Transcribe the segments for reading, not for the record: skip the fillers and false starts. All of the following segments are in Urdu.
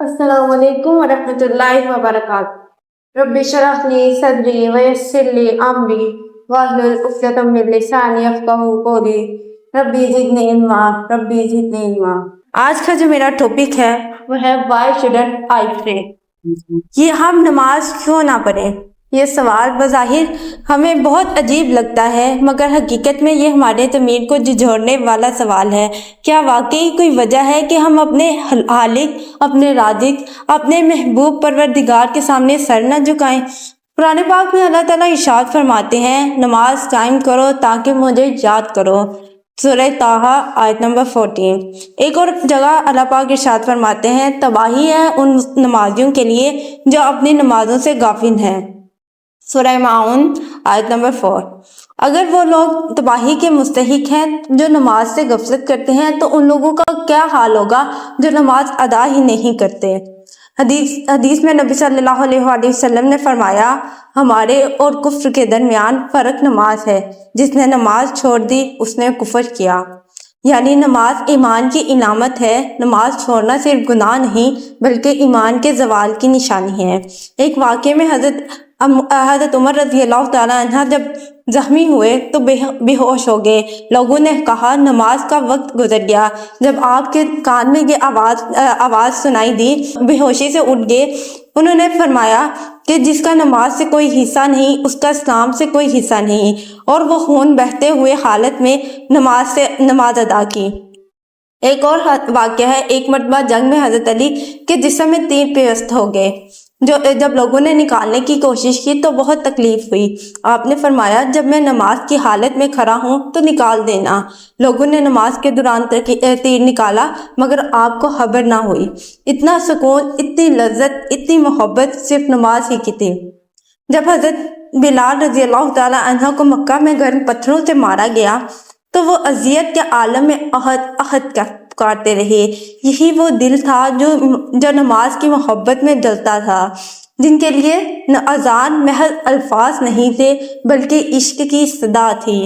السلام علیکم ورحمۃ اللہ وبرکاتہ۔ رب اشرح لی صدری ویسر لی امری واحلل عقدۃ من لسانی یفقہوا قولی ربی زدنی علما ربی زدنی علما۔ آج کا جو میرا ٹاپک ہے وہ ہے وائی شوڈنٹ آئی پرے، یہ ہم نماز کیوں نہ پڑھیں۔ یہ سوال بظاہر ہمیں بہت عجیب لگتا ہے، مگر حقیقت میں یہ ہمارے ضمیر کو جھنجھوڑنے والا سوال ہے۔ کیا واقعی کوئی وجہ ہے کہ ہم اپنے خالق، اپنے رازق، اپنے محبوب پروردگار کے سامنے سر نہ جھکائیں؟ قرآن پاک میں اللہ تعالیٰ ارشاد فرماتے ہیں، نماز قائم کرو تاکہ مجھے یاد کرو، سورہ طٰہٰ آیت نمبر 14۔ ایک اور جگہ اللہ پاک ارشاد فرماتے ہیں، تباہی ہے ان نمازیوں کے لیے جو اپنی نمازوں سے غافل ہیں، سورہ ماعون آیت نمبر 4۔ اگر وہ لوگ تباہی کے مستحق ہیں جو نماز سے غفلت کرتے ہیں، تو ان لوگوں کا کیا حال ہوگا جو نماز ادا ہی نہیں کرتے۔ حدیث میں نبی صلی اللہ علیہ وآلہ وسلم نے فرمایا، ہمارے اور کفر کے درمیان فرق نماز ہے، جس نے نماز چھوڑ دی اس نے کفر کیا۔ یعنی نماز ایمان کی علامت ہے۔ نماز چھوڑنا صرف گناہ نہیں بلکہ ایمان کے زوال کی نشانی ہے۔ ایک واقعے میں حضرت عمر رضی اللہ تعالیٰ عنہ جب زخمی ہوئے تو بے ہوش ہو گئے۔ لوگوں نے کہا نماز کا وقت گزر گیا۔ جب آپ کے کان میں یہ آواز سنائی دی، بے ہوشی سے اٹھ گئے۔ انہوں نے فرمایا کہ جس کا نماز سے کوئی حصہ نہیں اس کا اسلام سے کوئی حصہ نہیں، اور وہ خون بہتے ہوئے حالت میں نماز ادا کی۔ ایک اور واقعہ ہے، ایک مرتبہ جنگ میں حضرت علی کے جسم میں تیر پیوست ہو گئے۔ جب لوگوں نے نکالنے کی کوشش کی تو بہت تکلیف ہوئی۔ آپ نے فرمایا، جب میں نماز کی حالت میں کھڑا ہوں تو نکال دینا۔ لوگوں نے نماز کے دوران تیر نکالا مگر آپ کو خبر نہ ہوئی۔ اتنا سکون، اتنی لذت، اتنی محبت صرف نماز ہی کی تھی۔ جب حضرت بلال رضی اللہ تعالیٰ عنہ کو مکہ میں گرم پتھروں سے مارا گیا تو وہ اذیت کے عالم میں احد پکارتے رہے۔ یہی وہ دل تھا جو نماز کی محبت میں جلتا تھا، جن کے لیے اذان محض الفاظ نہیں تھے بلکہ عشق کی صدا تھی۔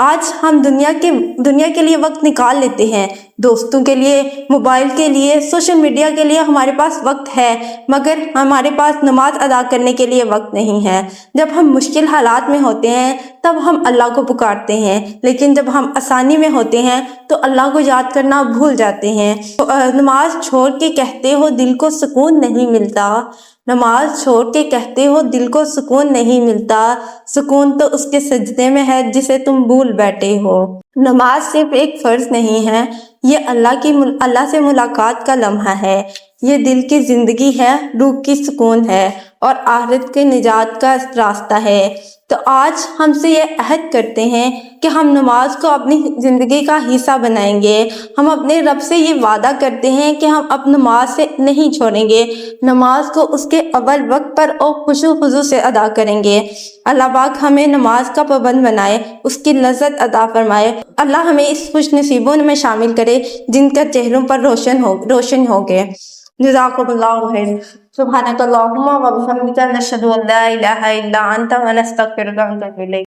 آج ہم دنیا کے لیے وقت نکال لیتے ہیں، دوستوں کے لیے، موبائل کے لیے، سوشل میڈیا کے لیے ہمارے پاس وقت ہے، مگر ہمارے پاس نماز ادا کرنے کے لیے وقت نہیں ہے۔ جب ہم مشکل حالات میں ہوتے ہیں تب ہم اللہ کو پکارتے ہیں، لیکن جب ہم آسانی میں ہوتے ہیں تو اللہ کو یاد کرنا بھول جاتے ہیں۔ نماز چھوڑ کے کہتے ہو دل کو سکون نہیں ملتا، نماز چھوڑ کے کہتے ہو دل کو سکون نہیں ملتا، سکون تو اس کے سجدے میں ہے جسے تم بھول بیٹھے ہو۔ نماز صرف ایک فرض نہیں ہے، یہ اللہ سے ملاقات کا لمحہ ہے، یہ دل کی زندگی ہے، روح کی سکون ہے اور آخرت کے نجات کا راستہ ہے۔ تو آج ہم سے یہ عہد کرتے ہیں کہ ہم نماز کو اپنی زندگی کا حصہ بنائیں گے۔ ہم اپنے رب سے یہ وعدہ کرتے ہیں کہ ہم اب نماز سے نہیں چھوڑیں گے، نماز کو اس کے اول وقت پر اور خشوع و خضوع سے ادا کریں گے۔ اللہ پاک ہمیں نماز کا پابند بنائے، اس کی لذت عطا فرمائے۔ اللہ ہمیں اس خوش نصیبوں میں شامل کرے جن کا چہروں پر روشن ہو گئے۔ جزاکم اللہ خیر۔ سبحانک اللہم و بحمدک، نشہد ان لا الہ الا انت ونستغفرک ونتوب الیک۔